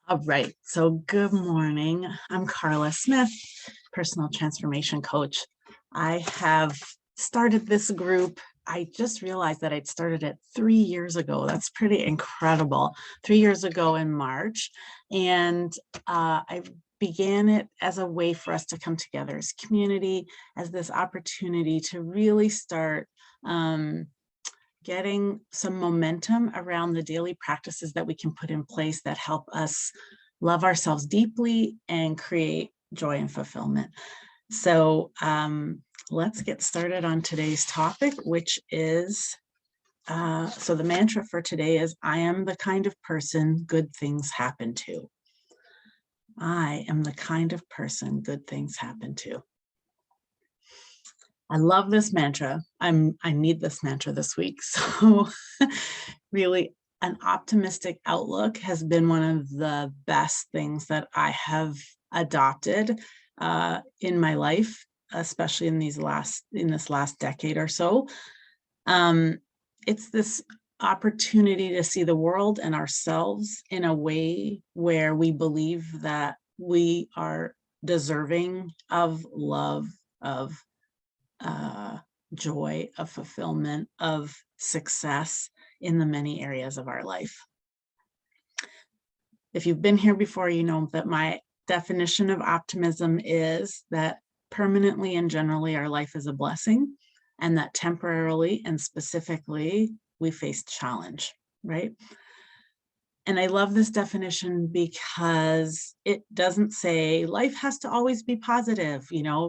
All right. So good morning. I'm Carla Smith, personal transformation coach. I have started this group. I just realized that I'd started it 3 years ago. That's pretty incredible. 3 years ago in March. And I began it as a way for us to come together as community, as this opportunity to really start getting some momentum around the daily practices that we can put in place that help us love ourselves deeply and create joy and fulfillment. So let's get started on today's topic, which is, so the mantra for today is, I am the kind of person good things happen to. I am the kind of person good things happen to. I love this mantra. I need this mantra this week. So really, an optimistic outlook has been one of the best things that I have adopted in my life, especially in this last decade or so. It's this opportunity to see the world and ourselves in a way where we believe that we are deserving of love, of joy, of fulfillment, of success in the many areas of our life. If you've been here before, you know that my definition of optimism is that permanently and generally our life is a blessing, and that temporarily and specifically we face challenge, right? And I love this definition because it doesn't say life has to always be positive,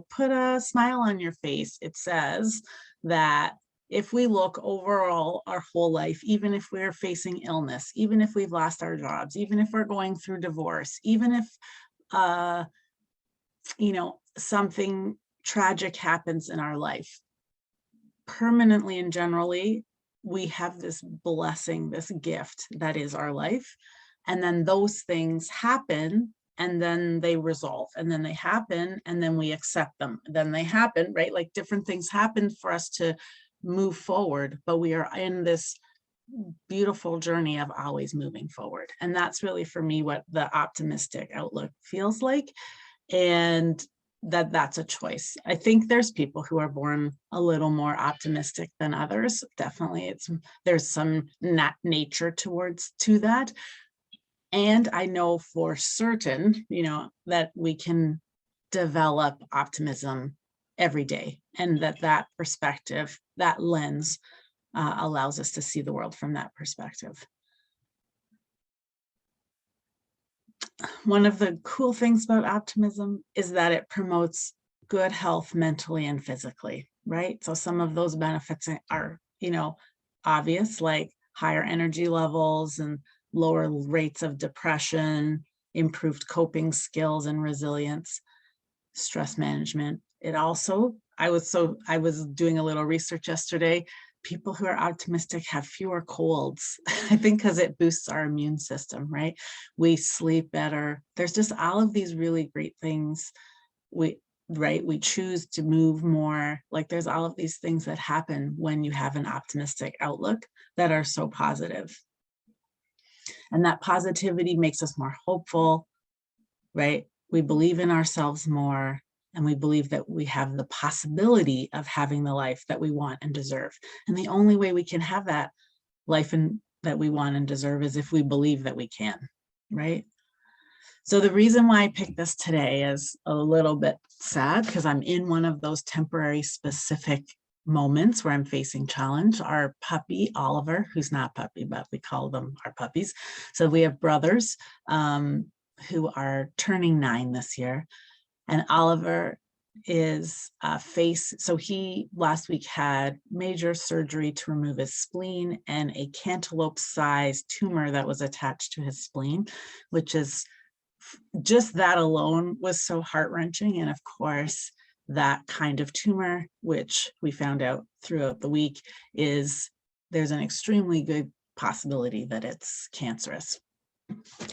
put a smile on your face. It says that if we look overall our whole life, even if we're facing illness, even if we've lost our jobs, even if we're going through divorce, even if, something tragic happens in our life, permanently and generally, we have this blessing, this gift that is our life. And then those things happen and then they resolve, and then they happen and then we accept them. Then they happen, right? Like different things happen for us to move forward, but we are in this beautiful journey of always moving forward. And that's really for me what the optimistic outlook feels like. And that's a choice. I think there's people who are born a little more optimistic than others. Definitely, there's some nature to that. And I know for certain, that we can develop optimism every day, and that perspective, that lens, allows us to see the world from that perspective. One of the cool things about optimism is that it promotes good health mentally and physically, right? So some of those benefits are, obvious, like higher energy levels and lower rates of depression, improved coping skills and resilience, stress management. It also, I was doing a little research yesterday. People who are optimistic have fewer colds, I think because it boosts our immune system, right? We sleep better. There's just all of these really great things. We choose to move more. Like there's all of these things that happen when you have an optimistic outlook that are so positive. And that positivity makes us more hopeful, right? We believe in ourselves more. And we believe that we have the possibility of having the life that we want and deserve. And the only way we can have that life that we want and deserve is if we believe that we can, right? So the reason why I picked this today is a little bit sad because I'm in one of those temporary specific moments where I'm facing challenge. Our puppy, Oliver, who's not puppy, but we call them our puppies. So we have brothers who are turning 9 this year. And Oliver is so he last week had major surgery to remove his spleen and a cantaloupe-sized tumor that was attached to his spleen, which is just that alone was so heart-wrenching. And of course, that kind of tumor, which we found out throughout the week, there's an extremely good possibility that it's cancerous.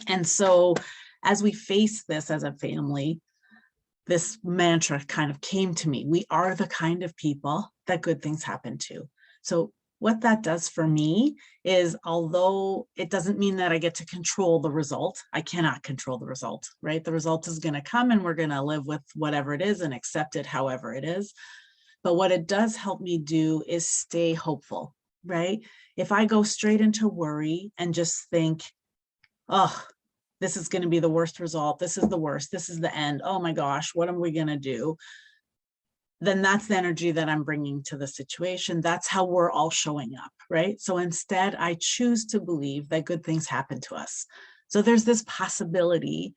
And so as we face this as a family, this mantra kind of came to me. We are the kind of people that good things happen to. So what that does for me is, although it doesn't mean that I get to control the result, I cannot control the result, right? The result is going to come and we're going to live with whatever it is and accept it however it is. But what it does help me do is stay hopeful, right? If I go straight into worry and just think, oh, this is going to be the worst result, this is the worst, this is the end, oh my gosh, what are we going to do? Then that's the energy that I'm bringing to the situation. That's how we're all showing up, right? So instead, I choose to believe that good things happen to us. So there's this possibility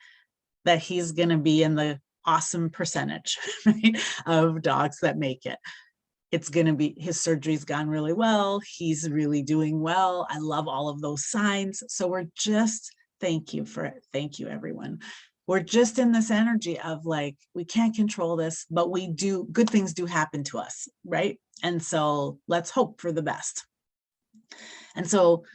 that he's going to be in the awesome percentage, right, of dogs that make it. It's going to be, his surgery's gone really well. He's really doing well. I love all of those signs. So we're just, thank you everyone. We're just in this energy of like, we can't control this, but we do, good things do happen to us, right? And so let's hope for the best. And so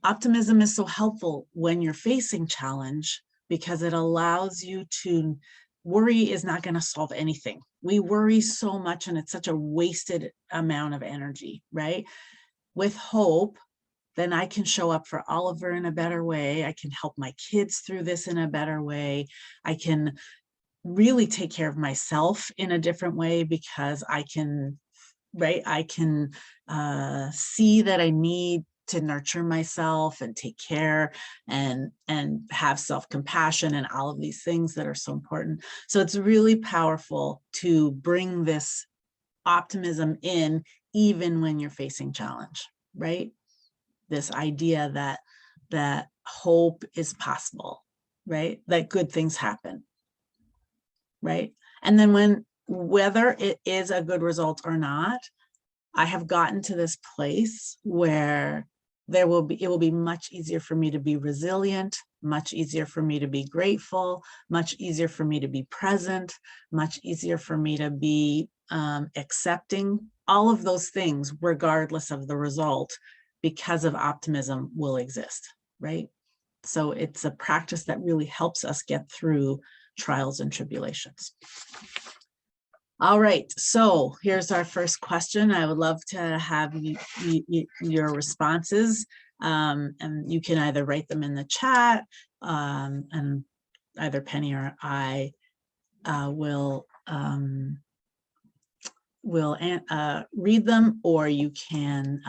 optimism is so helpful when you're facing challenge, because it allows you to, worry is not going to solve anything. We worry so much and it's such a wasted amount of energy, right? With hope, then I can show up for Oliver in a better way. I can help my kids through this in a better way. I can really take care of myself in a different way, because I can, right? I can see that I need to nurture myself and take care and have self-compassion and all of these things that are so important. So it's really powerful to bring this optimism in, even when you're facing challenge, right? This idea that hope is possible, right? That good things happen, right? And then whether it is a good result or not, I have gotten to this place where it will be much easier for me to be resilient, much easier for me to be grateful, much easier for me to be present, much easier for me to be accepting, all of those things, regardless of the result, because of optimism will exist, right? So it's a practice that really helps us get through trials and tribulations. All right, so here's our first question. I would love to have your responses, and you can either write them in the chat, and either Penny or I will read them, or you can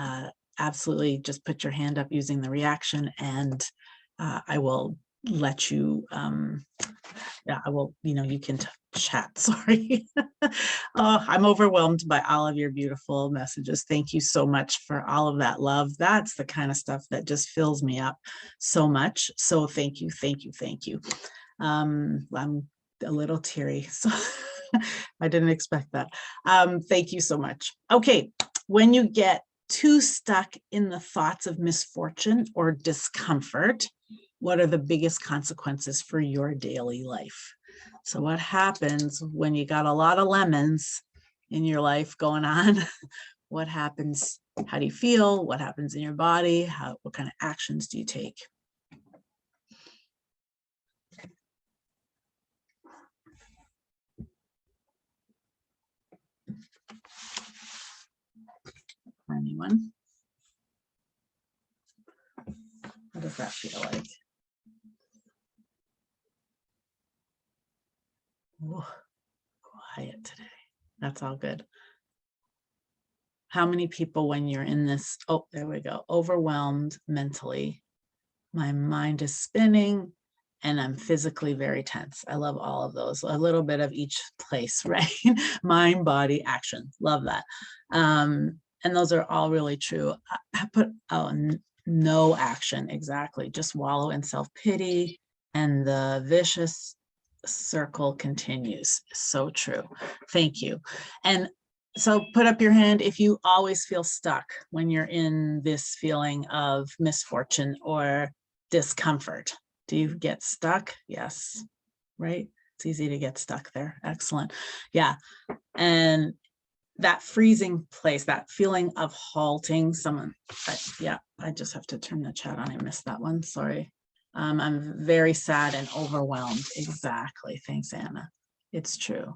absolutely just put your hand up using the reaction, and I will let you, yeah, I will, you can chat, sorry. Oh, I'm overwhelmed by all of your beautiful messages. Thank you so much for all of that love. That's the kind of stuff that just fills me up so much. So thank you, thank you, thank you. I'm a little teary, so I didn't expect that. Thank you so much. Okay, when you get too stuck in the thoughts of misfortune or discomfort, what are the biggest consequences for your daily life? So what happens when you got a lot of lemons in your life going on? What happens? How do you feel? What happens in your body? What kind of actions do you take? Anyone? What does that feel like? Ooh, quiet today. That's all good. How many people, when you're in this, oh, there we go, overwhelmed mentally, my mind is spinning and I'm physically very tense. I love all of those, a little bit of each place, right? Mind, body, action. Love that. And those are all really true. I put no action, exactly. Just wallow in self-pity and the vicious circle continues. So true. Thank you. And so put up your hand if you always feel stuck when you're in this feeling of misfortune or discomfort. Do you get stuck? Yes, right? It's easy to get stuck there. Excellent. Yeah. And that freezing place, that feeling of halting, I just have to turn the chat on. I missed that one. Sorry. I'm very sad and overwhelmed. Exactly. Thanks, Anna. It's true.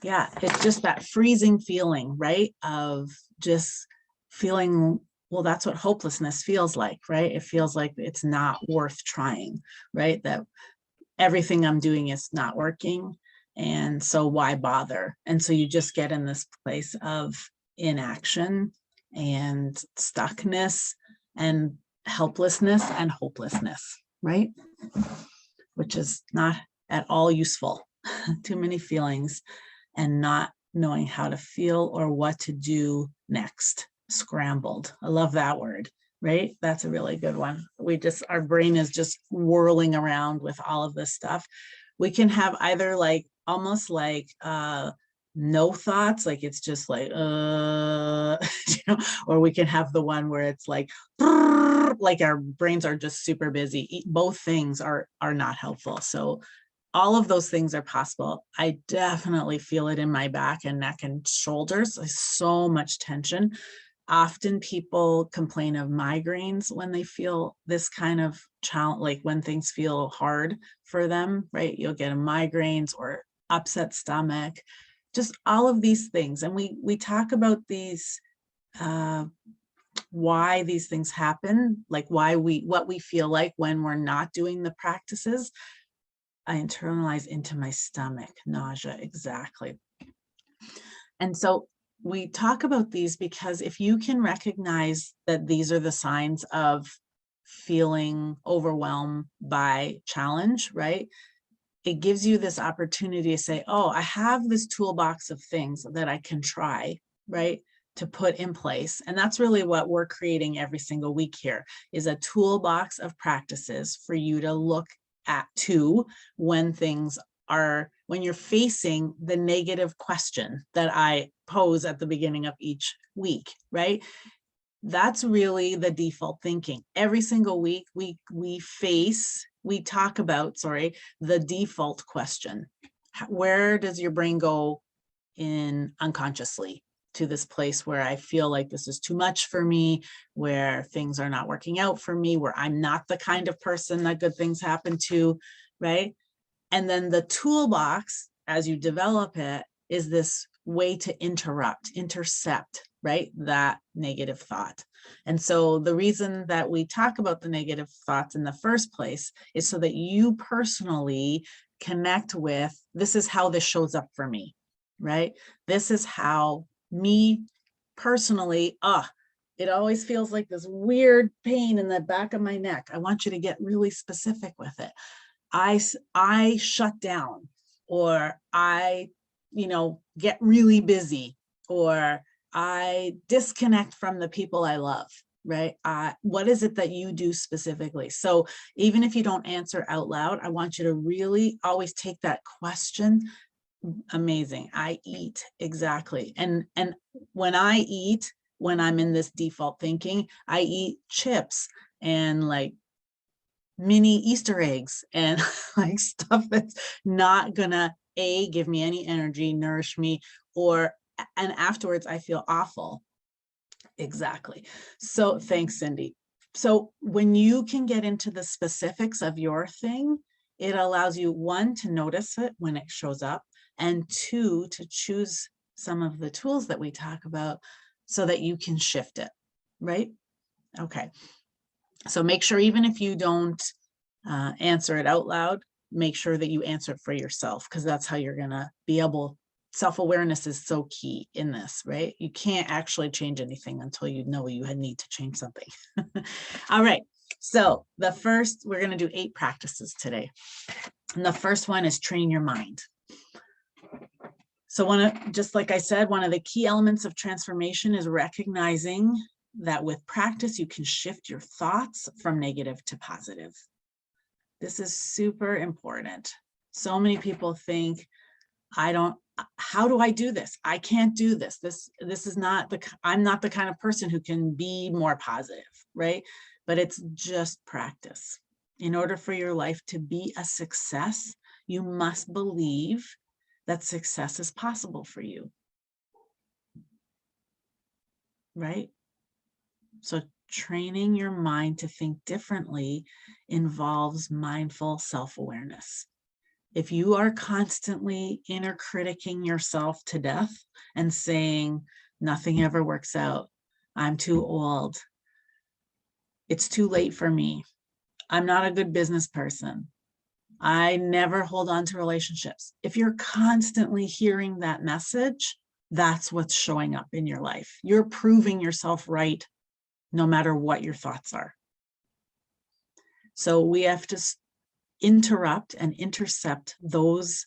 Yeah, it's just that freezing feeling, right? Of just feeling, well, that's what hopelessness feels like, right? It feels like it's not worth trying, right? That everything I'm doing is not working. And so why bother? And so you just get in this place of inaction and stuckness and helplessness and hopelessness, right? Which is not at all useful. Too many feelings and not knowing how to feel or what to do next. Scrambled. I love that word, right? That's a really good one. Our brain is just whirling around with all of this stuff. We can have either like almost like no thoughts, like it's just like or we can have the one where it's like our brains are just super busy. Both things are not helpful. So all of those things are possible. I definitely feel it in my back and neck and shoulders. There's so much tension. Often people complain of migraines when they feel this kind of challenge, like when things feel hard for them, right? You'll get a migraines or upset stomach, just all of these things. And we talk about these, why these things happen, like what we feel like when we're not doing the practices. I internalize into my stomach, nausea, exactly. And so we talk about these because if you can recognize that these are the signs of feeling overwhelmed by challenge, right? It gives you this opportunity to say, oh, I have this toolbox of things that I can try, right? To put in place. And that's really what we're creating every single week here, is a toolbox of practices for you to look at when you're facing the negative question that I pose at the beginning of each week, right? That's really the default thinking. Every single week we talk about, the default question. Where does your brain go in unconsciously to this place where I feel like this is too much for me, where things are not working out for me, where I'm not the kind of person that good things happen to, right? And then the toolbox, as you develop it, is this way to intercept, right? That negative thought. And so the reason that we talk about the negative thoughts in the first place is so that you personally connect with, this is how this shows up for me, right? This is how me personally, it always feels like this weird pain in the back of my neck. I want you to get really specific with it. I shut down, or I, get really busy, or I disconnect from the people I love, right? What is it that you do specifically? So even if you don't answer out loud, I want you to really always take that question. Amazing. I eat, exactly. And when I eat, when I'm in this default thinking, I eat chips and like mini Easter eggs and like stuff that's not gonna give me any energy, nourish me, and afterwards I feel awful. Exactly. So thanks, Cindy. So when you can get into the specifics of your thing, it allows you, one, to notice it when it shows up, and two, to choose some of the tools that we talk about so that you can shift it, right? Okay. So make sure, even if you don't answer it out loud, make sure that you answer it for yourself, because that's how you're going to be able. Self-awareness is so key in this, right? You can't actually change anything until you know you need to change something. All right. So we're going to do 8 practices today. And the first one is train your mind. So just like I said, one of the key elements of transformation is recognizing that with practice, you can shift your thoughts from negative to positive. This is super important. So many people think, how do I do this? I can't do this. This is not I'm not the kind of person who can be more positive, right? But it's just practice. In order for your life to be a success, you must believe that success is possible for you, right? So training your mind to think differently involves mindful self-awareness. If you are constantly inner criticking yourself to death and saying, nothing ever works out, I'm too old, it's too late for me, I'm not a good business person, I never hold on to relationships. If you're constantly hearing that message, that's what's showing up in your life. You're proving yourself right no matter what your thoughts are. So we have to interrupt and intercept those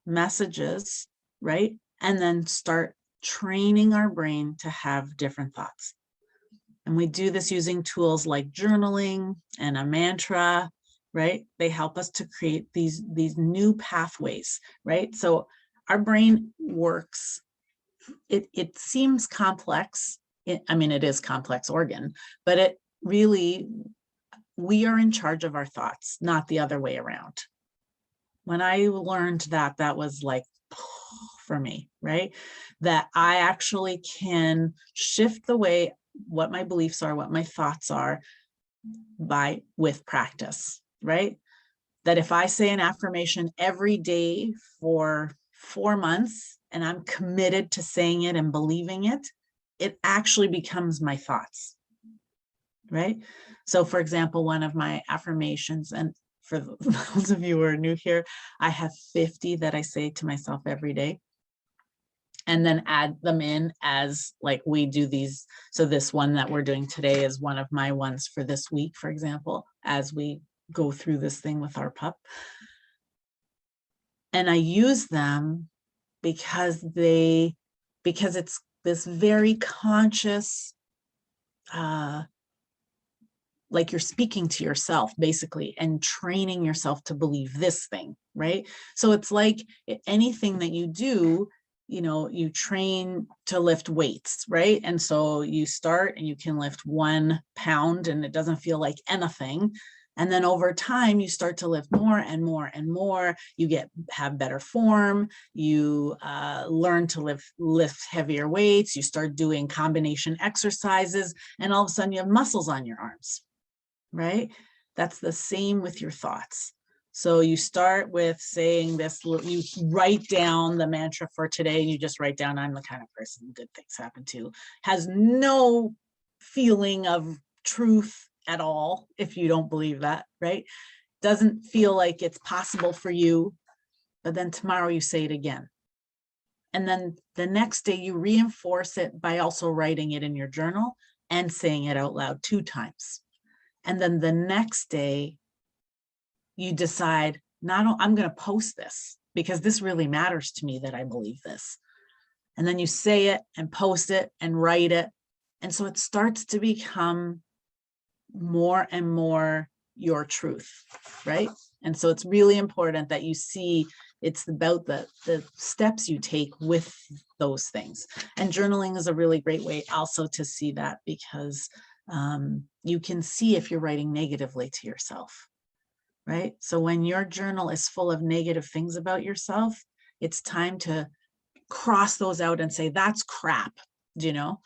messages, right? And then start training our brain to have different thoughts. And we do this using tools like journaling and a mantra, right? They help us to create these new pathways, right? So our brain works, it seems complex. I mean, it is complex organ, but it really, we are in charge of our thoughts, not the other way around. When I learned that, that was like, for me, right? That I actually can shift the way, what my beliefs are, what my thoughts are with practice, right? That if I say an affirmation every day for 4 months and I'm committed to saying it and believing it, it actually becomes my thoughts, right? So for example, one of my affirmations, and for those of you who are new here, I have 50 that I say to myself every day, and then add them in as like we do these. So this one that we're doing today is one of my ones for this week, for example, as we go through this thing with our pup. And I use them because it's this very conscious, like you're speaking to yourself basically and training yourself to believe this thing, right? So it's like anything that you do, you know, you train to lift weights, right? And so you start and you can lift 1 pound and it doesn't feel like anything. And then over time, you start to lift more and more and more. You have better form. You learn to lift heavier weights. You start doing combination exercises, and all of a sudden you have muscles on your arms, right? That's the same with your thoughts. So you start with saying this, you write down the mantra for today, and you just write down, I'm the kind of person good things happen to. Has no feeling of truth at all if you don't believe that, right? Doesn't feel like it's possible for you, but then tomorrow you say it again. And then the next day you reinforce it by also writing it in your journal and saying it out loud 2 times. And then the next day you decide, I'm going to post this because this really matters to me that I believe this. And then you say it and post it and write it. And so it starts to become more and more your truth, right? And so it's really important that you see it's about the steps you take with those things. And journaling is a really great way also to see that, because you can see if you're writing negatively to yourself, right? So when your journal is full of negative things about yourself, it's time to cross those out and say, that's crap, you know?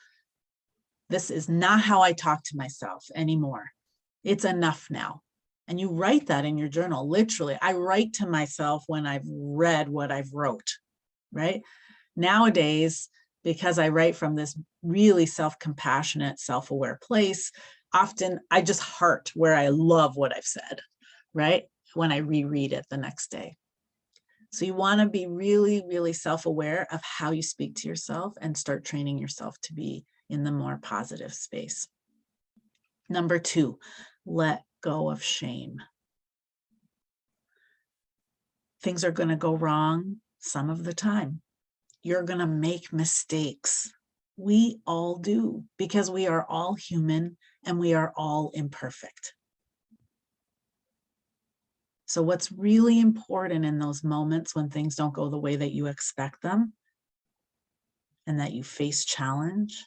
This is not how I talk to myself anymore. It's enough now. And you write that in your journal. Literally, I write to myself when I've read what I've wrote, right? Nowadays, because I write from this really self-compassionate, self-aware place, often I just heart where I love what I've said, right? When I reread it the next day. So you want to be really, really self-aware of how you speak to yourself and start training yourself to be in the more positive space. Number 2, let go of shame. Things are going to go wrong some of the time. You're going to make mistakes. We all do, because we are all human and we are all imperfect. So what's really important in those moments when things don't go the way that you expect them and that you face challenge,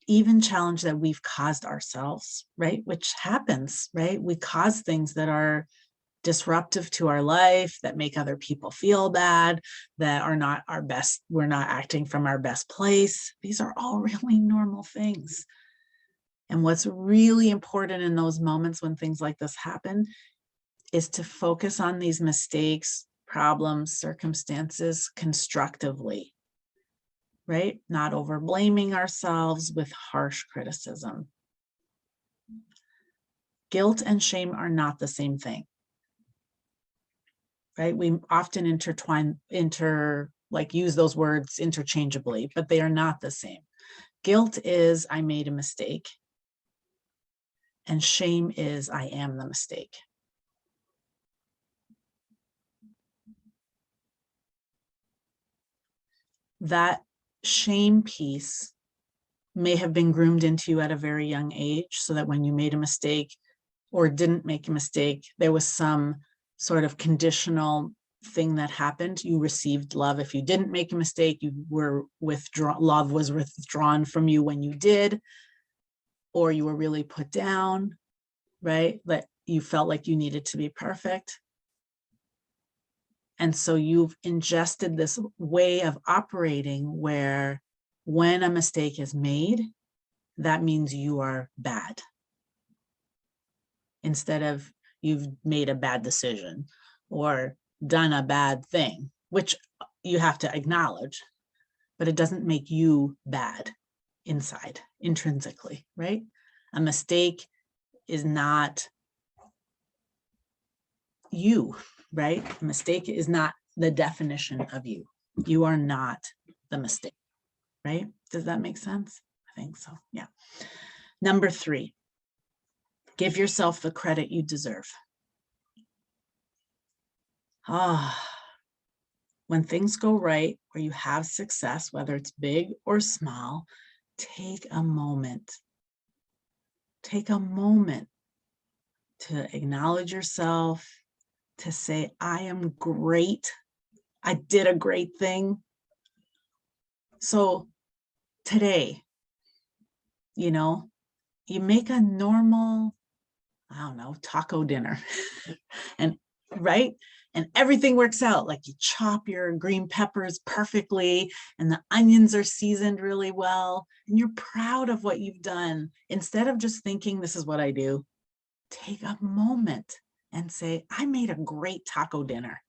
even challenge that we've caused ourselves, right? Which happens, right? We cause things that are disruptive to our life, that make other people feel bad, that are not our best. We're not acting from our best place. These are all really normal things. And what's really important in those moments when things like this happen is to focus on these mistakes, problems, circumstances constructively, right? Not over blaming ourselves with harsh criticism. Guilt and shame are not the same thing, right? We often use those words interchangeably, but they are not the same. Guilt is, I made a mistake. And shame is, I am the mistake. That shame piece may have been groomed into you at a very young age, so that when you made a mistake or didn't make a mistake, there was some sort of conditional thing that happened. You received love if you didn't make a mistake. You were withdrawn. Love was withdrawn from you when you did, or you were really put down, right? That you felt like you needed to be perfect. And so you've ingested this way of operating where when a mistake is made, that means you are bad. Instead of you've made a bad decision or done a bad thing, which you have to acknowledge, but it doesn't make you bad inside, intrinsically, right? A mistake is not you, right? A mistake is not the definition of you. You are not the mistake, right? Does that make sense? I think so, yeah. Number 3, give yourself the credit you deserve. When things go right, or you have success, whether it's big or small, take a moment. Take a moment to acknowledge yourself, to say, I am great. I did a great thing. So today, you make a normal, I don't know, taco dinner and right? And everything works out. Like you chop your green peppers perfectly and the onions are seasoned really well. And you're proud of what you've done. Instead of just thinking, this is what I do, take a moment and say, I made a great taco dinner.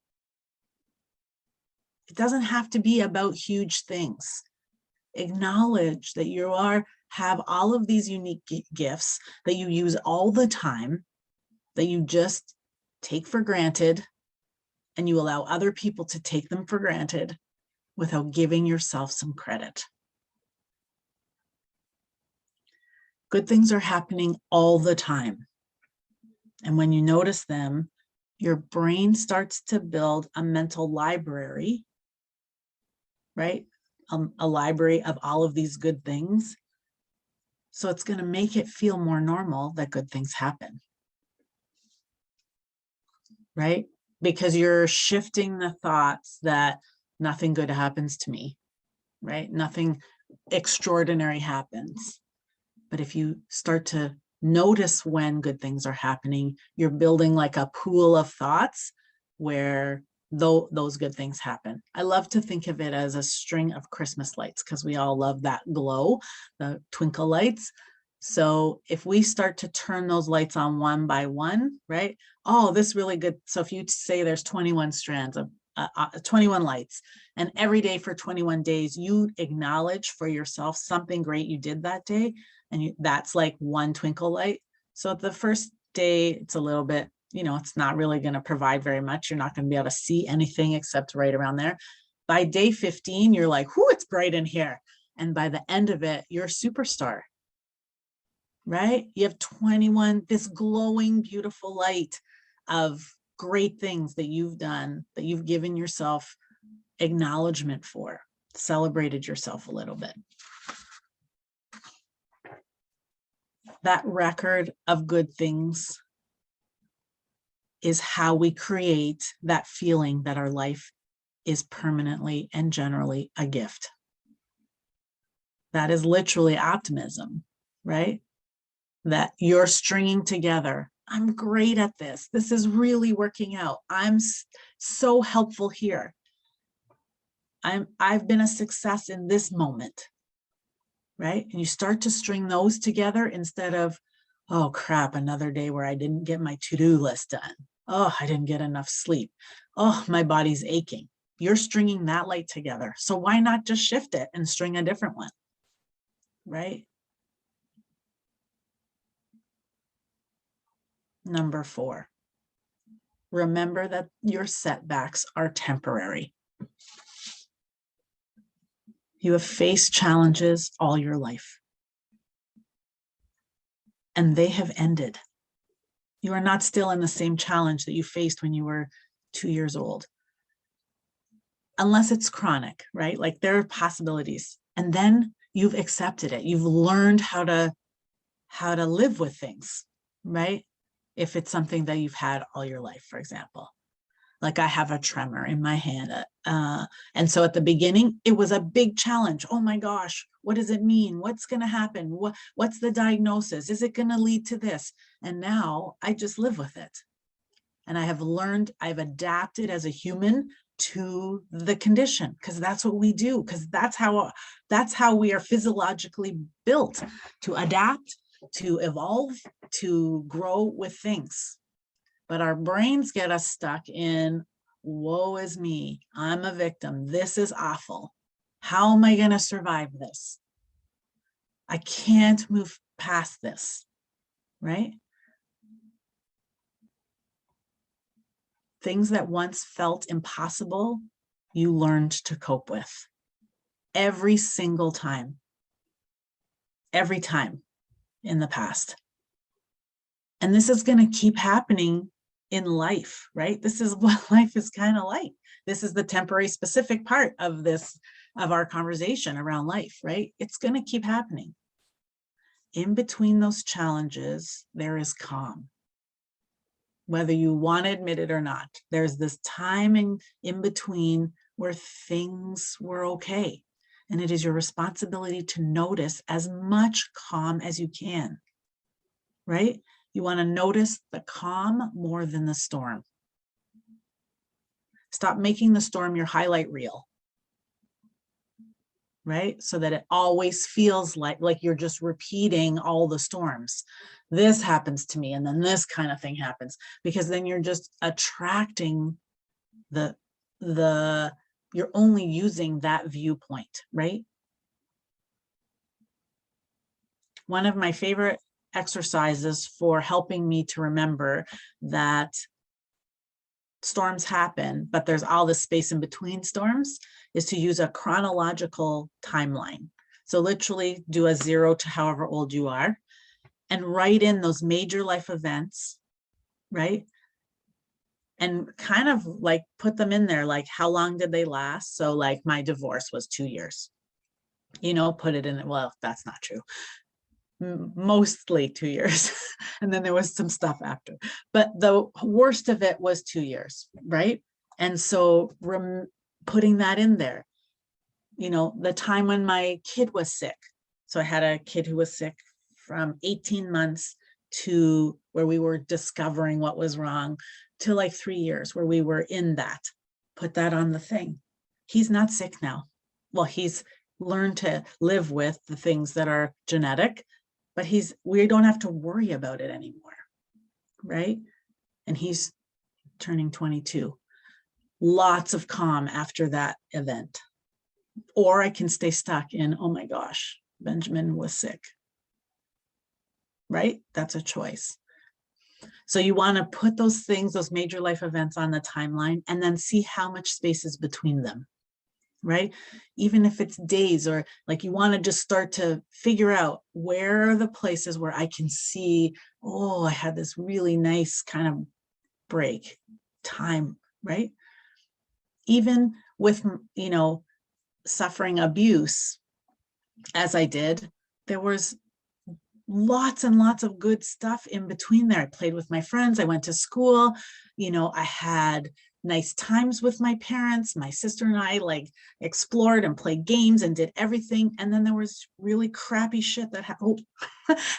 It doesn't have to be about huge things. Acknowledge that you have all of these unique gifts that you use all the time, that you just take for granted, and you allow other people to take them for granted without giving yourself some credit. Good things are happening all the time. And when you notice them, your brain starts to build a mental library, right? A library of all of these good things. So it's going to make it feel more normal that good things happen, right? Because you're shifting the thoughts that nothing good happens to me, right? Nothing extraordinary happens. But if you start to notice when good things are happening, you're building like a pool of thoughts where those good things happen. I love to think of it as a string of Christmas lights because we all love that glow, the twinkle lights. So if we start to turn those lights on one by one, right? Oh, this really good. So if you say there's 21 strands of 21 lights, and every day for 21 days, you acknowledge for yourself something great you did that day. And that's like one twinkle light. So the first day, it's a little bit, it's not really going to provide very much. You're not going to be able to see anything except right around there. By day 15, you're like, whoo, it's bright in here. And by the end of it, you're a superstar, right? You have 21, this glowing, beautiful light of great things that you've done, that you've given yourself acknowledgement for, celebrated yourself a little bit. That record of good things is how we create that feeling that our life is permanently and generally a gift. That is literally optimism, right? That you're stringing together. I'm great at this. This is really working out. I'm so helpful here. I've been a success in this moment, right? And you start to string those together instead of, oh crap, another day where I didn't get my to-do list done, Oh, I didn't get enough sleep. Oh, my body's aching. You're stringing that light together. So why not just shift it and string a different one, right? Number 4, remember that your setbacks are temporary. You have faced challenges all your life, and they have ended. You are not still in the same challenge that you faced when you were 2 years old, unless it's chronic, right? Like there are possibilities. And then you've accepted it. You've learned how to live with things, right? If it's something that you've had all your life, for example. Like I have a tremor in my hand. And so at the beginning, it was a big challenge. Oh my gosh, what does it mean? What's going to happen? What's the diagnosis? Is it going to lead to this? And now I just live with it. And I have learned, I've adapted as a human to the condition, because that's what we do, because that's how we are physiologically built, to adapt, to evolve, to grow with things. But our brains get us stuck in, woe is me, I'm a victim, this is awful. How am I going to survive this? I can't move past this, right? Things that once felt impossible, you learned to cope with every single time, every time in the past. And this is going to keep happening in life, right? This is what life is kind of like. This is the temporary specific part of this, of our conversation around life, right? It's going to keep happening. In between those challenges, there is calm. Whether you want to admit it or not, there's this time in between where things were okay. And it is your responsibility to notice as much calm as you can, right? You want to notice the calm more than the storm. Stop making the storm your highlight reel, right? So that it always feels like you're just repeating all the storms. This happens to me, and then this kind of thing happens, because then you're just attracting you're only using that viewpoint, right? One of my favorite exercises for helping me to remember that storms happen, but there's all this space in between storms, is to use a chronological timeline. So literally do a 0 to however old you are and write in those major life events, right? And kind of like put them in there, like how long did they last? So like my divorce was 2 years, put it in it. Well, that's not true. Mostly 2 years. And then there was some stuff after, but the worst of it was 2 years, right? And so putting that in there, the time when my kid was sick. So I had a kid who was sick from 18 months to where we were discovering what was wrong, to like 3 years where we were in that. Put that on the thing. He's not sick now. Well, he's learned to live with the things that are genetic, but we don't have to worry about it anymore, right? And he's turning 22. Lots of calm after that event. Or I can stay stuck in, oh my gosh, Benjamin was sick, right? That's a choice. So you want to put those things, those major life events on the timeline, and then see how much space is between them, right? Even if it's days, or like you want to just start to figure out where are the places where I can see, oh, I had this really nice kind of break time, right? Even with, suffering abuse, as I did, there was lots and lots of good stuff in between there. I played with my friends. I went to school. I had nice times with my parents. My sister and I explored and played games and did everything. And then there was really crappy shit that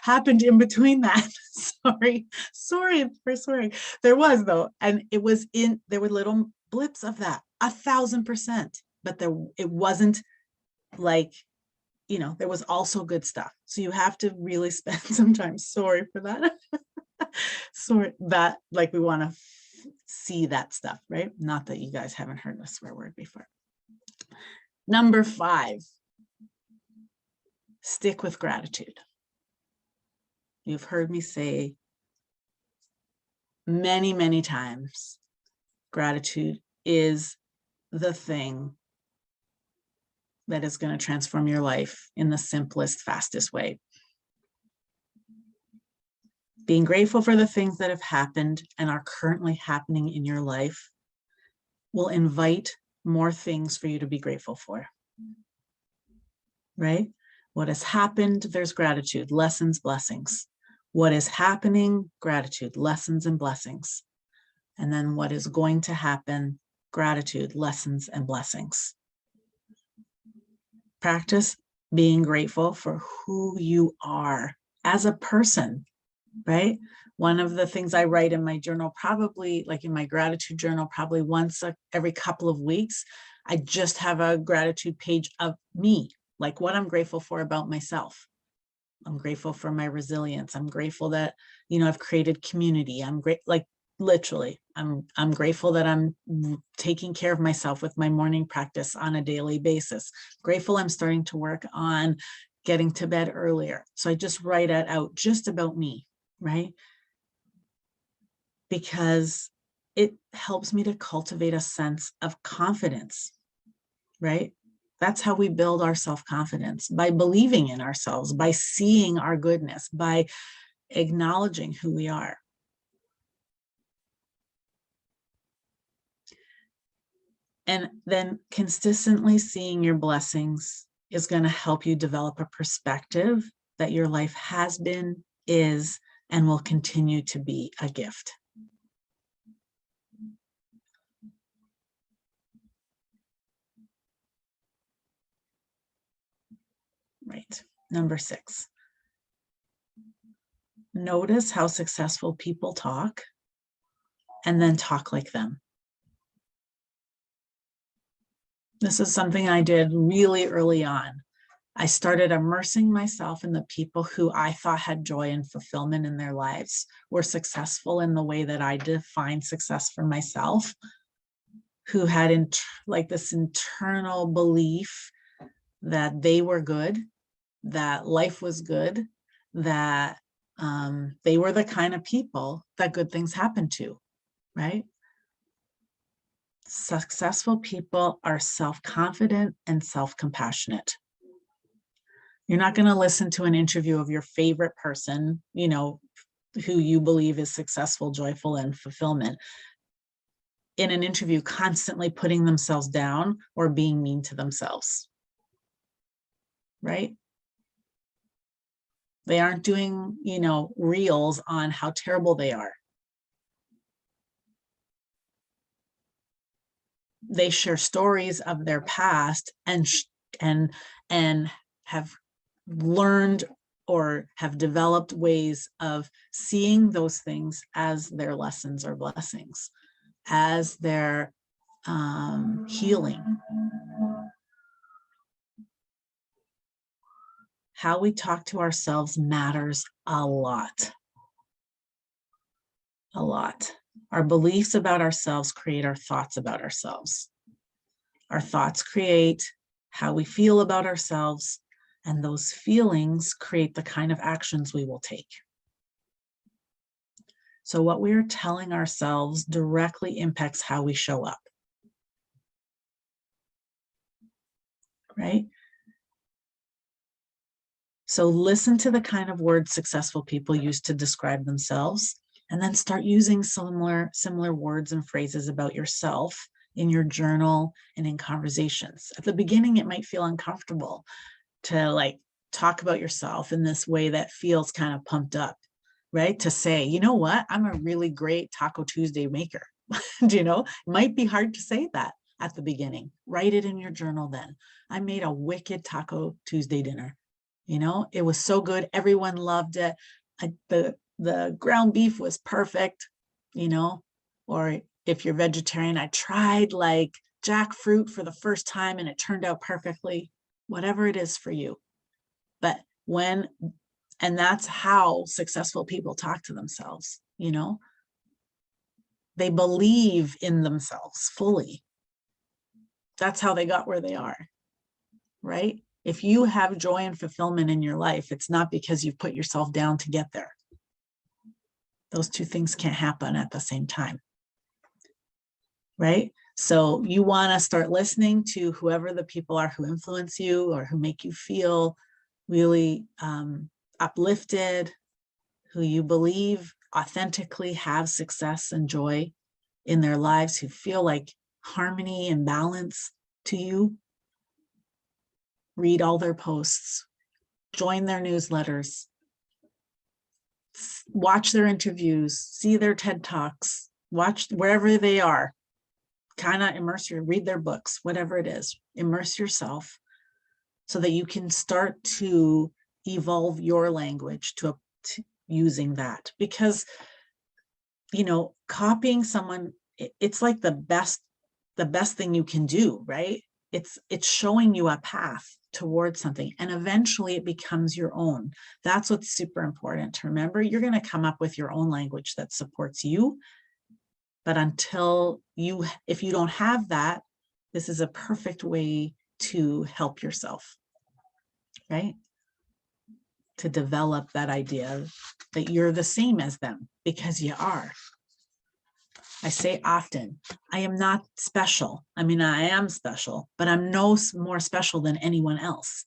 happened in between that. Sorry. There was though. And there were little blips of that, 1,000%, but it wasn't like, there was also good stuff. So you have to really spend some time, sorry for that. Sorry that we want to see that stuff, right? Not that you guys haven't heard a swear word before. Number 5, stick with gratitude. You've heard me say many, many times, gratitude is the thing that is going to transform your life in the simplest, fastest way. Being grateful for the things that have happened and are currently happening in your life will invite more things for you to be grateful for, right? What has happened, there's gratitude, lessons, blessings. What is happening, gratitude, lessons and blessings. And then what is going to happen, gratitude, lessons and blessings. Practice being grateful for who you are as a person, right? One of the things I write in my journal, probably like in my gratitude journal, probably once every couple of weeks, I just have a gratitude page of me, like what I'm grateful for about myself. I'm grateful for my resilience. I'm grateful that, I've created community. I'm great, like literally, I'm grateful that I'm taking care of myself with my morning practice on a daily basis. Grateful I'm starting to work on getting to bed earlier. So I just write it out just about me, right? Because it helps me to cultivate a sense of confidence, right? That's how we build our self-confidence, by believing in ourselves, by seeing our goodness, by acknowledging who we are. And then consistently seeing your blessings is going to help you develop a perspective that your life has been, is, and will continue to be a gift. Right. Number 6. Notice how successful people talk and then talk like them. This is something I did really early on. I started immersing myself in the people who I thought had joy and fulfillment in their lives, were successful in the way that I define success for myself, who had like this internal belief that they were good, that life was good, that they were the kind of people that good things happen to, right? Successful people are self-confident and self-compassionate. You're not going to listen to an interview of your favorite person, who you believe is successful, joyful, and fulfillment, in an interview constantly putting themselves down or being mean to themselves, right? They aren't doing, reels on how terrible they are. They share stories of their past and have learned or have developed ways of seeing those things as their lessons or blessings, as their healing. How we talk to ourselves matters a lot. A lot. Our beliefs about ourselves create our thoughts about ourselves. Our thoughts create how we feel about ourselves, and those feelings create the kind of actions we will take. So what we are telling ourselves directly impacts how we show up, right? So listen to the kind of words successful people use to describe themselves, and then start using similar words and phrases about yourself in your journal and in conversations. At the beginning, it might feel uncomfortable to talk about yourself in this way that feels kind of pumped up, right? To say, you know what, I'm a really great Taco Tuesday maker. It might be hard to say that at the beginning. Write it in your journal then. I made a wicked Taco Tuesday dinner. It was so good. Everyone loved it. The ground beef was perfect, or if you're vegetarian, I tried jackfruit for the first time and it turned out perfectly, whatever it is for you. But and that's how successful people talk to themselves, They believe in themselves fully. That's how they got where they are, right? If you have joy and fulfillment in your life, it's not because you've put yourself down to get there. Those two things can't happen at the same time, right? So you want to start listening to whoever the people are who influence you or who make you feel really uplifted, who you believe authentically have success and joy in their lives, who feel like harmony and balance to you. Read all their posts, join their newsletters, watch their interviews, see their TED Talks, watch wherever they are, kind of read their books, whatever it is, immerse yourself so that you can start to evolve your language to using that. Because, copying someone, it's like the best thing you can do, right? It's showing you a path towards something, and eventually it becomes your own. That's what's super important to remember. You're going to come up with your own language that supports you. But if you don't have that, this is a perfect way to help yourself, right? To develop that idea that you're the same as them, because you are. I say often, I am not special. I mean, I am special, but I'm no more special than anyone else,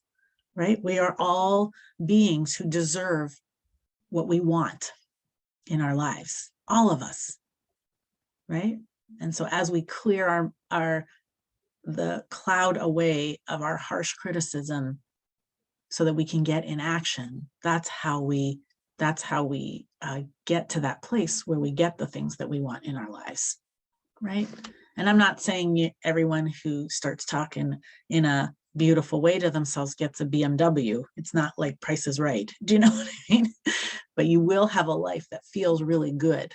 right? We are all beings who deserve what we want in our lives, all of us, right? And so as we clear the cloud away of our harsh criticism so that we can get in action, that's how we get to that place where we get the things that we want in our lives, right? And I'm not saying everyone who starts talking in a beautiful way to themselves gets a BMW. It's not like Price is Right. Do you know what I mean? But you will have a life that feels really good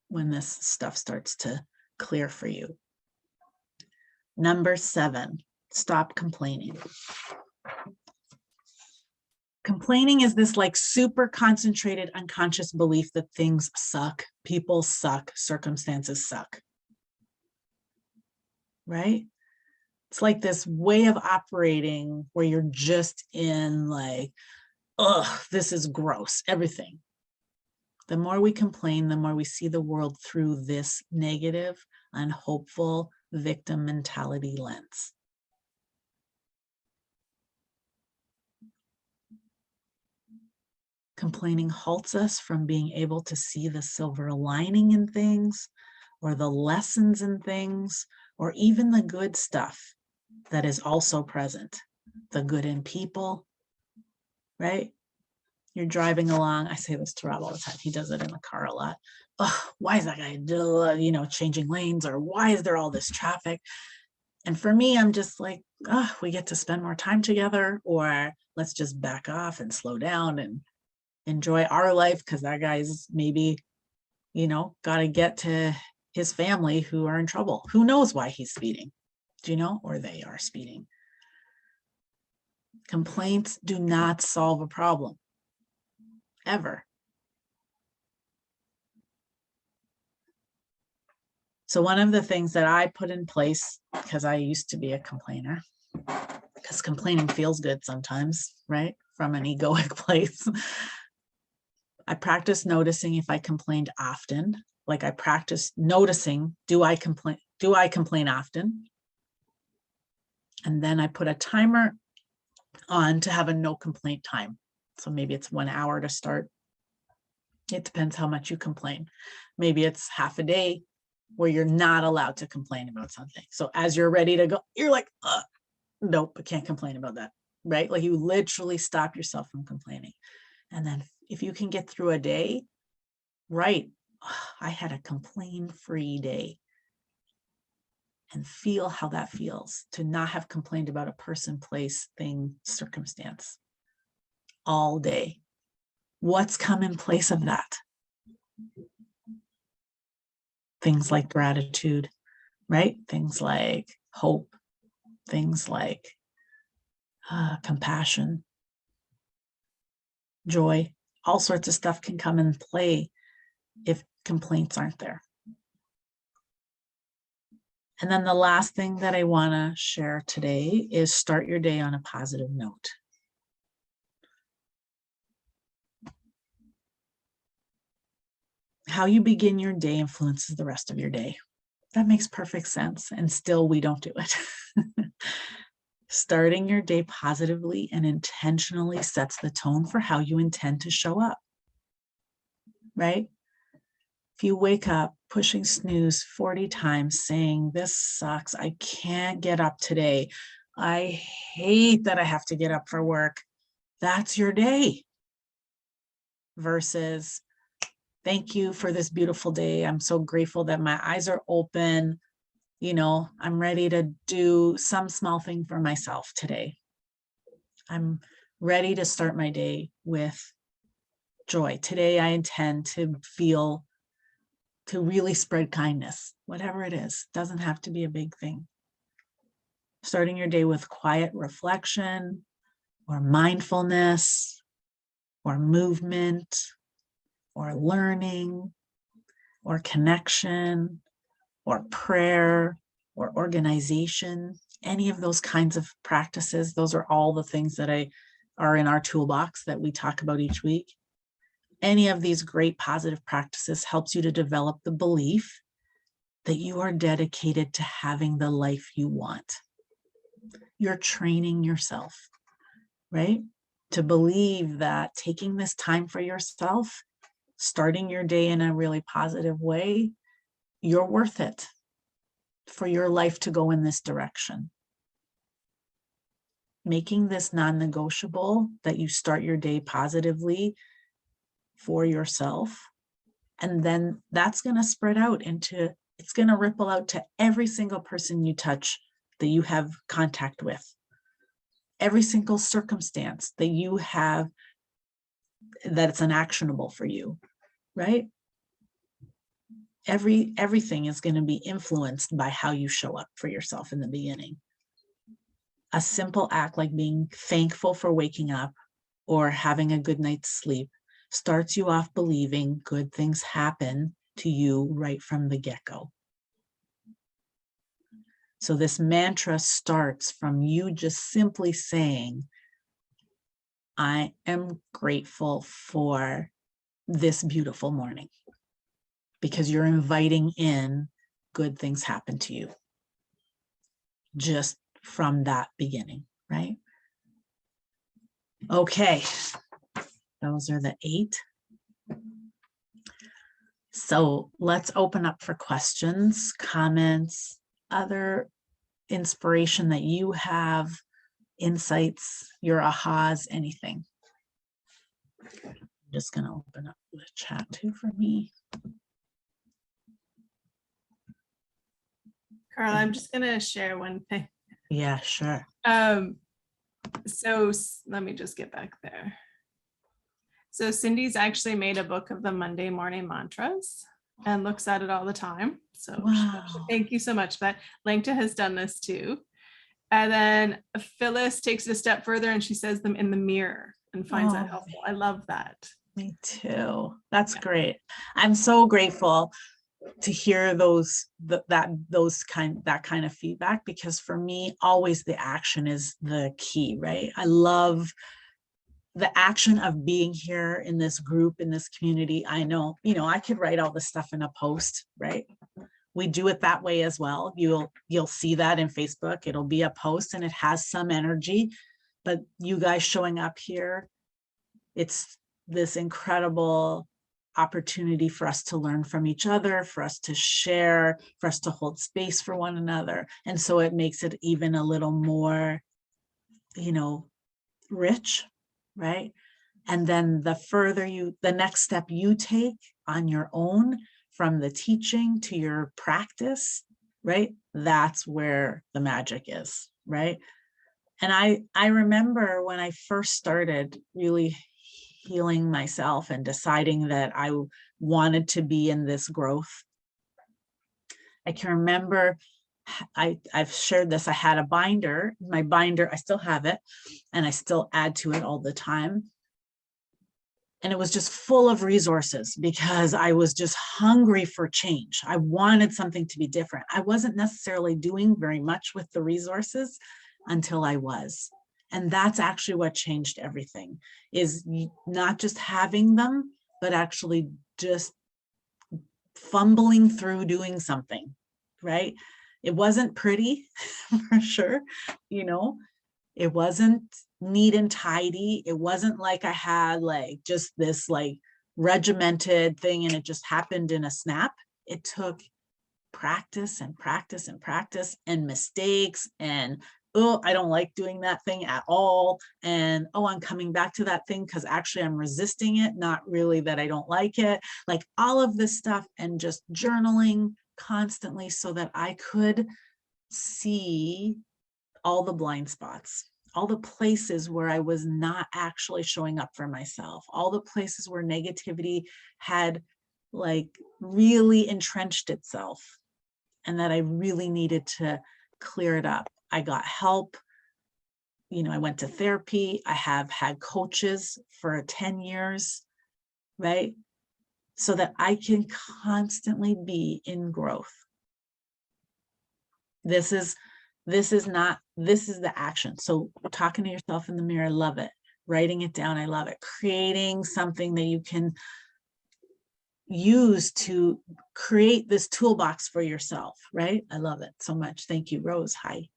when this stuff starts to clear for you. Number 7, stop complaining. Complaining is this like super concentrated unconscious belief that things suck, people suck, circumstances suck, right? It's like this way of operating where you're just in like, ugh, this is gross, everything. The more we complain, the more we see the world through this negative, unhopeful victim mentality lens. Complaining halts us from being able to see the silver lining in things, or the lessons in things, or even the good stuff that is also present. The good in people, right? You're driving along. I say this to Rob all the time. He does it in the car a lot. Oh, why is that guy, changing lanes? Or why is there all this traffic? And for me, I'm just like, oh, we get to spend more time together, or let's just back off and slow down and enjoy our life, because that guy's maybe, got to get to his family who are in trouble. Who knows why he's speeding, or they are speeding. Complaints do not solve a problem, ever. So one of the things that I put in place, because I used to be a complainer, because complaining feels good sometimes, right? From an egoic place. I practiced noticing if I complained often. Like I practiced noticing, do I complain often? And then I put a timer on to have a no complaint time. So maybe it's 1 hour to start. It depends how much you complain. Maybe it's half a day where you're not allowed to complain about something. So as you're ready to go, you're like, nope, I can't complain about that, right? Like you literally stop yourself from complaining. And then if you can get through a day, right, I had a complaint-free day. And feel how that feels to not have complained about a person, place, thing, circumstance all day. What's come in place of that? Things like gratitude, right? Things like hope, things like compassion, joy. All sorts of stuff can come in play if complaints aren't there. And then the last thing that I want to share today is start your day on a positive note. How you begin your day influences the rest of your day. That makes perfect sense. And still we don't do it. Starting your day positively and intentionally sets the tone for how you intend to show up, right? If you wake up pushing snooze 40 times saying, this sucks, I can't get up today, I hate that I have to get up for work, that's your day. Versus, thank you for this beautiful day. I'm so grateful that my eyes are open. You know, I'm ready to do some small thing for myself today. I'm ready to start my day with joy. Today, I intend to really spread kindness, whatever it is. Doesn't have to be a big thing. Starting your day with quiet reflection or mindfulness or movement or learning or connection or prayer or organization, any of those kinds of practices. Those are all the things that are in our toolbox that we talk about each week. Any of these great positive practices helps you to develop the belief that you are dedicated to having the life you want. You're training yourself, right? To believe that taking this time for yourself, starting your day in a really positive way, you're worth it for your life to go in this direction. Making this non-negotiable that you start your day positively for yourself. And then that's going to spread out it's going to ripple out to every single person you touch that you have contact with. Every single circumstance that you have, that it's unactionable for you, right? Everything is going to be influenced by how you show up for yourself in the beginning. A simple act like being thankful for waking up or having a good night's sleep starts you off believing good things happen to you right from the get-go. So this mantra starts from you just simply saying, I am grateful for this beautiful morning, because you're inviting in good things happen to you just from that beginning, right? Okay, those are the 8. So let's open up for questions, comments, other inspiration that you have, insights, your ahas, anything. I'm just going to open up the chat too for me. Carla, I'm just going to share one thing. Yeah, sure. So let me just get back there. So Cindy's actually made a book of the Monday morning mantras and looks at it all the time. So Wow. thank you so much for that. Langta has done this too. And then Phyllis takes it a step further and she says them in the mirror and finds that helpful. I love that. Me too. That's great. I'm so grateful to hear that kind of feedback, because for me, always the action is the key, right? I love the action of being here in this group, in this community. I know, I could write all this stuff in a post, right? We do it that way as well. You'll see that in Facebook. It'll be a post and it has some energy, but you guys showing up here, it's this incredible opportunity for us to learn from each other, for us to share, for us to hold space for one another. And so it makes it even a little more, rich, right? And then the next step you take on your own, from the teaching to your practice, right? That's where the magic is, right? And I remember when I first started really healing myself and deciding that I wanted to be in this growth. I can remember, I've shared this, I had a binder, my binder, I still have it, and I still add to it all the time. And it was just full of resources because I was just hungry for change. I wanted something to be different. I wasn't necessarily doing very much with the resources until I was. And that's actually what changed everything, is not just having them, but actually just fumbling through doing something, right? It wasn't pretty for sure, you know, it wasn't neat and tidy. It wasn't like I had like just this like regimented thing and it just happened in a snap. It took practice and practice and practice and mistakes and, oh, I don't like doing that thing at all. And, oh, I'm coming back to that thing because actually I'm resisting it, not really that I don't like it. Like all of this stuff, and just journaling constantly so that I could see all the blind spots, all the places where I was not actually showing up for myself, all the places where negativity had like really entrenched itself, and that I really needed to clear it up. I got help. You know, I went to therapy. I have had coaches for 10 years, right? So that I can constantly be in growth. This is the action. So talking to yourself in the mirror, I love it. Writing it down, I love it. Creating something that you can use to create this toolbox for yourself, right? I love it so much. Thank you, Rose. Hi.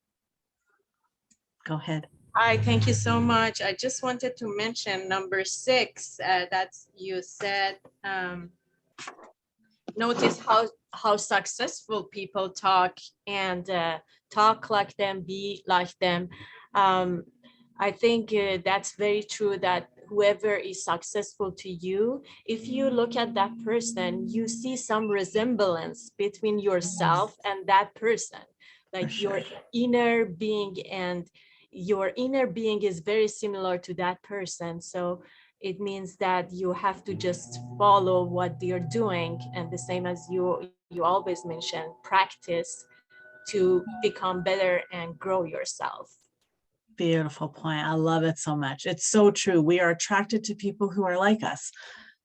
Go ahead. Hi, thank you so much. I just wanted to mention number 6, that's you said, notice how successful people talk and talk like them, be like them. I think that's very true, that whoever is successful to you, if you look at that person, you see some resemblance between yourself and that person, like your inner being, and your inner being is very similar to that person. So it means that you have to just follow what they're doing, and the same as you always mention, practice to become better and grow yourself. Beautiful point. I love it so much. It's so true. We are attracted to people who are like us.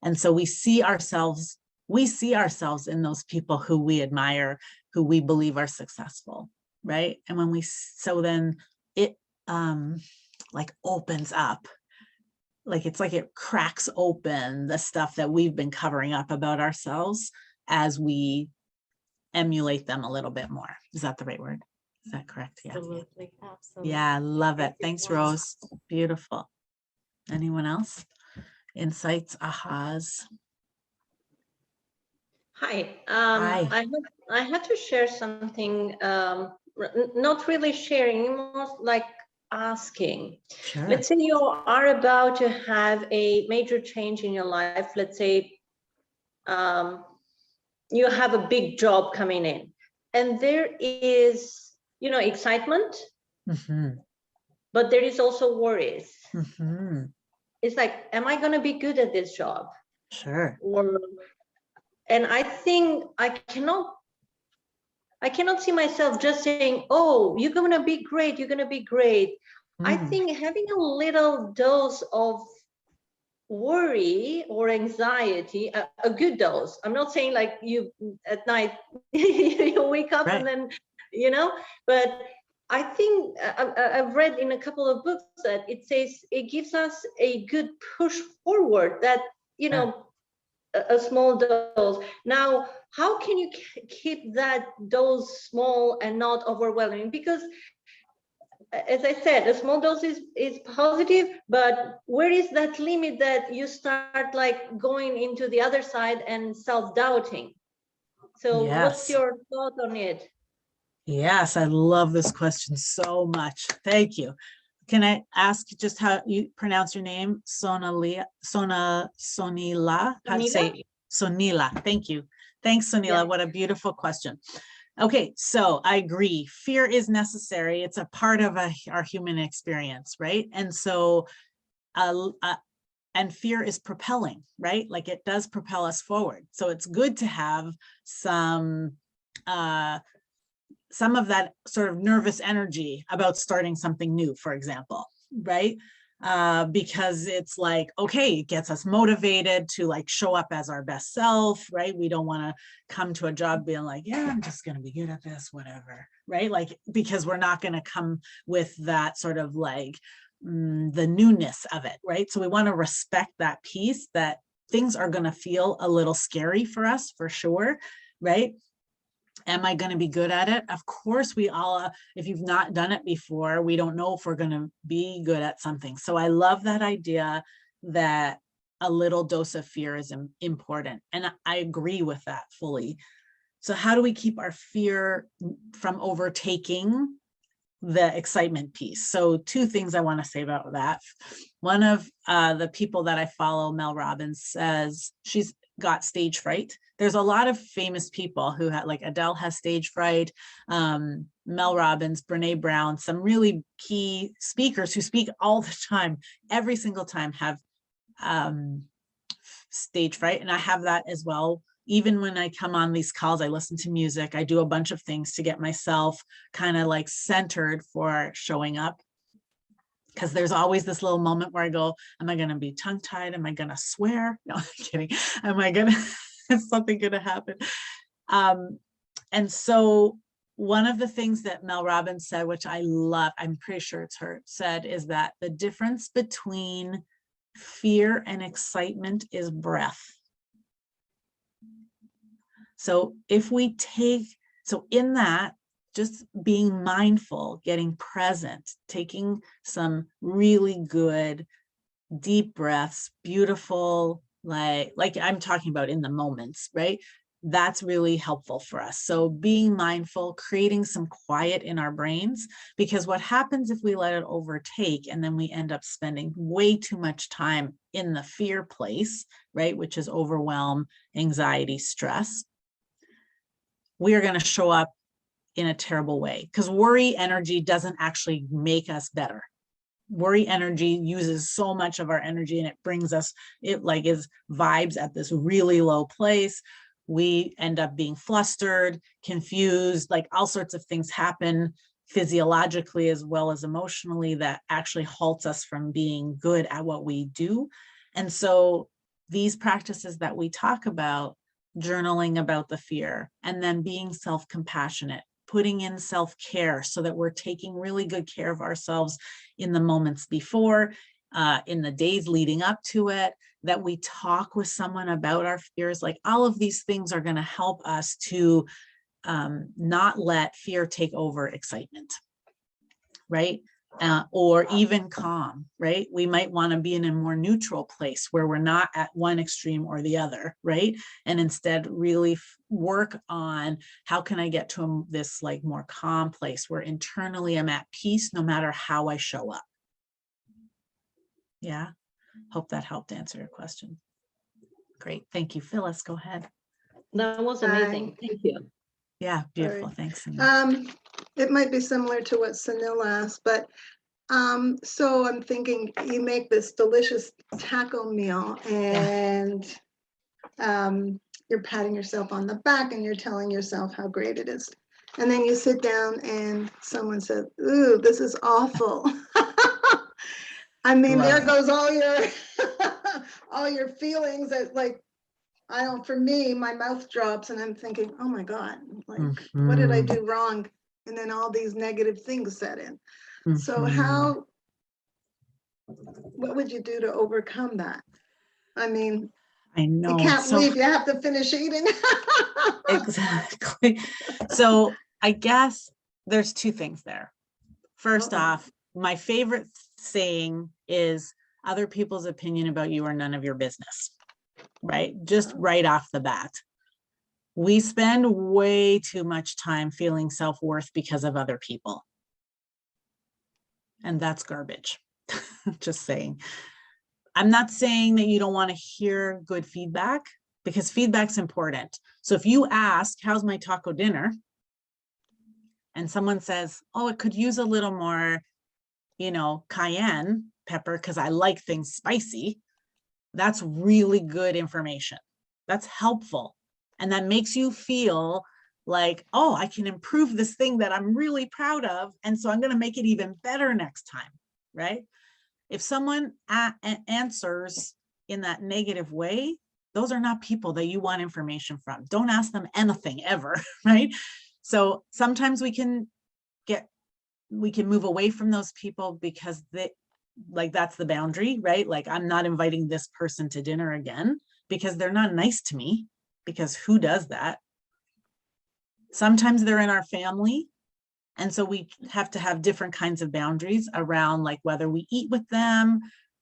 And so we see ourselves in those people who we admire, who we believe are successful, right? And when so then it like opens up, like it's like it cracks open the stuff that we've been covering up about ourselves as we emulate them a little bit more. Is that the right word? Is that correct? Yeah. Absolutely. Absolutely. Yeah, I love it. Thank you Thanks, so much. Rose. Beautiful. Anyone else? Insights, ahas? Hi. Hi. I had to share something, not really sharing, more like asking. Sure. Let's say you are about to have a major change in your life. Let's say you have a big job coming in, and there is, excitement, but there is also worries. It's like, am I going to be good at this job? Sure. And I think I cannot see myself just saying, oh, you're going to be great, you're going to be great. I think having a little dose of worry or anxiety, a good dose. I'm not saying like you at night, you wake up and then, but I think I've read in a couple of books that it says it gives us a good push forward, that, a small dose. Now, how can you keep that dose small and not overwhelming? Because as I said, a small dose is positive, but where is that limit that you start like going into the other side and self-doubting? So what's your thought on it? Yes, I love this question so much. Thank you. Can I ask just how you pronounce your name? Sonila? How to say Sonila. Thank you. Thanks, Sonila. Yeah. What a beautiful question. Okay, so I agree. Fear is necessary. It's a part of our human experience, right? And so, and fear is propelling, right? Like it does propel us forward. So it's good to have some of that sort of nervous energy about starting something new, for example, right? because it's like, okay, it gets us motivated to like show up as our best self, right? We don't want to come to a job being like, yeah, I'm just going to be good at this, whatever, right? Like, because we're not going to come with that sort of like the newness of it, right? So we want to respect that piece, that things are going to feel a little scary for us, for sure, right? Am I going to be good at it? Of course, we all, if you've not done it before, we don't know if we're going to be good at something. So I love that idea that a little dose of fear is important. And I agree with that fully. So how do we keep our fear from overtaking the excitement piece? So two things I want to say about that. One of the people that I follow, Mel Robbins, says she's got stage fright. There's a lot of famous people who had, like Adele has stage fright, Mel Robbins, Brene Brown, some really key speakers who speak all the time, every single time, have stage fright. And I have that as well. Even when I come on these calls, I listen to music, I do a bunch of things to get myself kind of like centered for showing up. Because there's always this little moment where I go, am I going to be tongue-tied? Am I going to swear? No, I'm kidding. Am I going to, is something going to happen? And so one of the things that Mel Robbins said, which I love, I'm pretty sure it's her, said, is that the difference between fear and excitement is breath. So if we take, so in that, just being mindful, getting present, taking some really good deep breaths, beautiful, like I'm talking about in the moments, right? That's really helpful for us. So being mindful, creating some quiet in our brains, because what happens if we let it overtake and then we end up spending way too much time in the fear place, right? Which is overwhelm, anxiety, stress. We are going to show up in a terrible way, because worry energy doesn't actually make us better. Worry energy uses so much of our energy, and it brings us, it like is vibes at this really low place. We end up being flustered, confused, like all sorts of things happen physiologically as well as emotionally that actually halts us from being good at what we do. And so these practices that we talk about, journaling about the fear, and then being self-compassionate, putting in self-care so that we're taking really good care of ourselves in the moments before, in the days leading up to it, that we talk with someone about our fears, like all of these things are going to help us to not let fear take over excitement, right? Or even calm, right? We might want to be in a more neutral place where we're not at one extreme or the other, right? And instead really work on how can I get to this like more calm place where internally I'm at peace no matter how I show up. Yeah, hope that helped answer your question. Great, thank you. Phyllis, go ahead. That was amazing. Thank you. Yeah, beautiful. Right. Thanks. Sunil. It might be similar to what Sunil asked, but so I'm thinking you make this delicious taco meal and you're patting yourself on the back and you're telling yourself how great it is. And then you sit down and someone says, ooh, this is awful. I mean, there goes all your all your feelings that like, I don't, for me, my mouth drops and I'm thinking, oh my God, like, what did I do wrong? And then all these negative things set in. So what would you do to overcome that? I mean, I know. you can't leave, you have to finish eating. Exactly. So I guess there's two things there. First off, my favorite saying is other people's opinion about you are none of your business, right? Just right off the bat. We spend way too much time feeling self-worth because of other people. And that's garbage. Just saying. I'm not saying that you don't want to hear good feedback, because feedback's important. So if you ask, how's my taco dinner? And someone says, oh, it could use a little more, you know, cayenne pepper because I like things spicy. That's really good information. That's helpful. And that makes you feel like, oh, I can improve this thing that I'm really proud of. And so I'm going to make it even better next time, right? If someone answers in that negative way, those are not people that you want information from. Don't ask them anything ever, right? So sometimes we can move away from those people because that's the boundary, right? Like, I'm not inviting this person to dinner again because they're not nice to me, because who does that? Sometimes they're in our family. And so we have to have different kinds of boundaries around, like, whether we eat with them,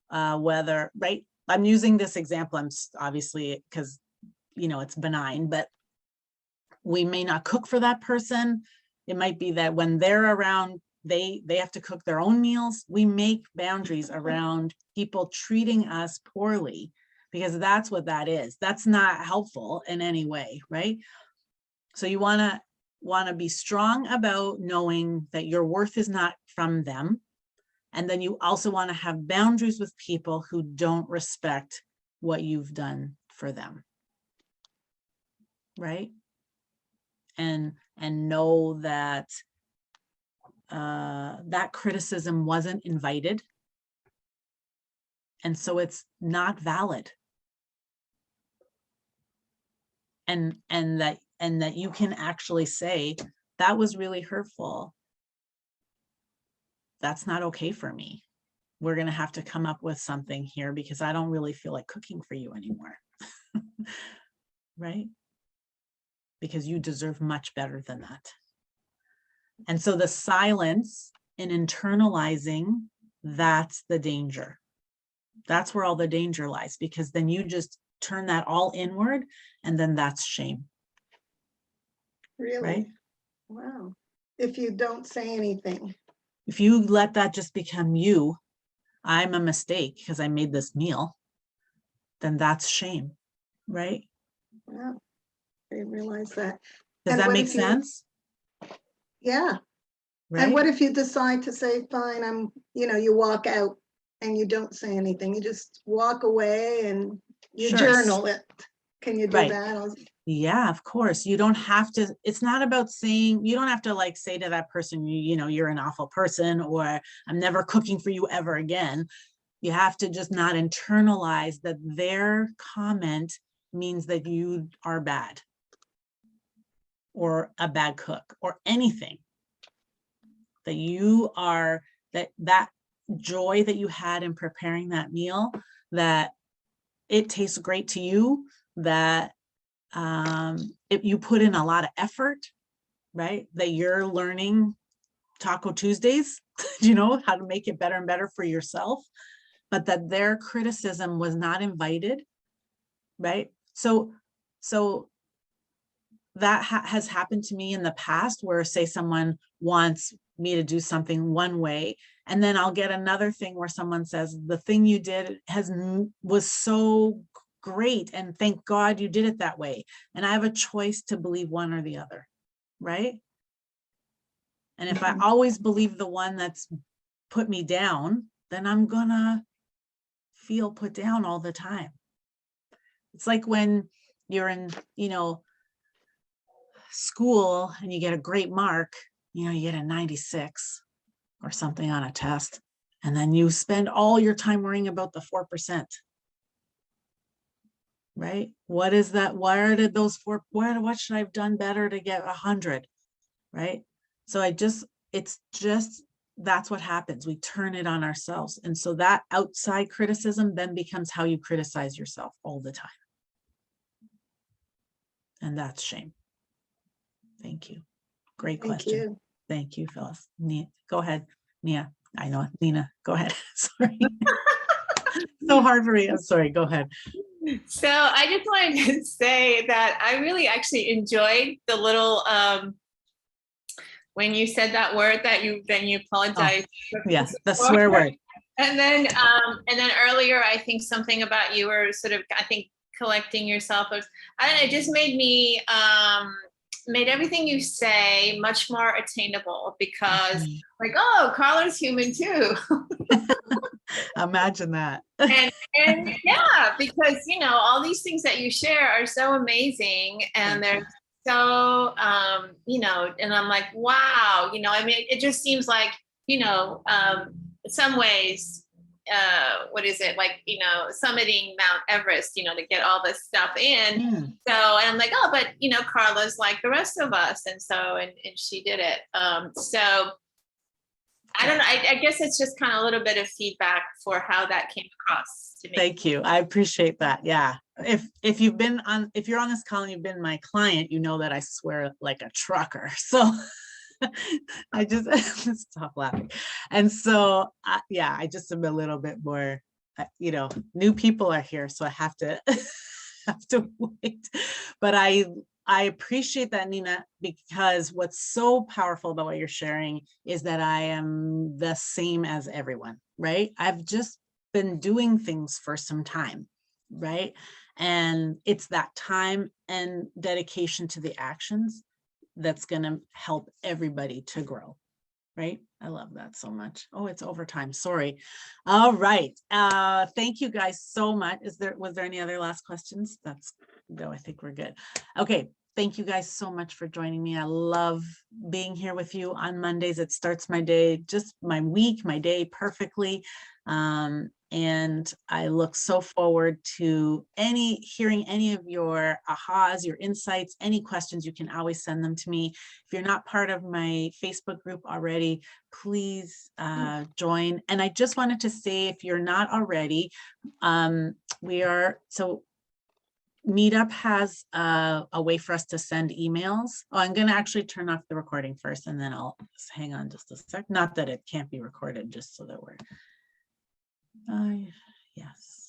whether, right? I'm using this example, I'm obviously, because, it's benign, but we may not cook for that person. It might be that when they're around, they have to cook their own meals. We make boundaries around people treating us poorly, because that's what that is. That's not helpful in any way, right? So you want to be strong about knowing that your worth is not from them. And then you also want to have boundaries with people who don't respect what you've done for them, right? And know that that criticism wasn't invited, and so it's not valid. And that you can actually say, that was really hurtful. That's not okay for me. We're going to have to come up with something here, because I don't really feel like cooking for you anymore. Right? Because you deserve much better than that. And so the silence in internalizing, that's the danger. That's where all the danger lies, because then you just turn that all inward, and then that's shame. Really? Right? Wow. If you don't say anything. If you let that just become you, I'm a mistake because I made this meal, then that's shame, right? Wow. I didn't realize that. Does And that what make if you- sense? Yeah. Right? And what if you decide to say, fine, you walk out and you don't say anything, you just walk away and you Sure. journal it. Can you do Right. that? Yeah, of course. You don't have to, it's not about saying, you don't have to like say to that person, you're an awful person, or I'm never cooking for you ever again. You have to just not internalize that their comment means that you are bad, or a bad cook, or anything. That you are, that joy that you had in preparing that meal, that it tastes great to you, that if you put in a lot of effort, right? That you're learning Taco Tuesdays, how to make it better and better for yourself, but that their criticism was not invited, right? So that has happened to me in the past, where say someone wants me to do something one way, and then I'll get another thing where someone says, the thing you did was so great, and thank God you did it that way. And I have a choice to believe one or the other, right? And if I always believe the one that's put me down, then I'm gonna feel put down all the time. It's like when you're in, school and you get a great mark, you get a 96 or something on a test, and then you spend all your time worrying about the 4%. Right? What is that? Where did those what should I have done better to get 100? Right? So it's just, that's what happens. We turn it on ourselves. And so that outside criticism then becomes how you criticize yourself all the time. And that's shame. Thank you. Great question. Thank you. Thank you, Phyllis. Go ahead, Nia. I know, Nina, go ahead. Sorry. So hard for me. I'm sorry. Go ahead. So I just wanted to say that I really actually enjoyed the little when you said that word that you apologized. Yes, the swear word. And then earlier, I think something about you were sort of, I think, collecting yourself. I don't know, it just made me made everything you say much more attainable, because like, oh, Carla's human too. Imagine that. and yeah, because all these things that you share are so amazing, and they're so and I'm like, wow, I mean, it just seems like in some ways what is it, like, summiting Mount Everest, to get all this stuff in. So, and I'm like, oh, but Carla's like the rest of us, and so and she did it. So I don't know. I guess it's just kind of a little bit of feedback for how that came across to me. Thank you. I appreciate that. Yeah. If you're on this call and you've been my client, you know that I swear like a trucker. So I just stop laughing. And so, yeah, I just am a little bit more, new people are here, so I have to wait. But I appreciate that, Nina, because what's so powerful about what you're sharing is that I am the same as everyone, right? I've just been doing things for some time, right? And it's that time and dedication to the actions that's going to help everybody to grow, right? I love that so much. Oh, it's overtime. Sorry. All right. Thank you guys so much. Was there any other last questions? No, I think we're good. Okay. Thank you guys so much for joining me. I love being here with you on Mondays. It starts my day, just my week, my day perfectly. And I look so forward to hearing any of your ahas, your insights, any questions. You can always send them to me. If you're not part of my Facebook group already, please join. And I just wanted to say, if you're not already, Meetup has a way for us to send emails. Oh, I'm going to actually turn off the recording first, and then I'll hang on just a sec. Not that it can't be recorded, just so that we're, yes.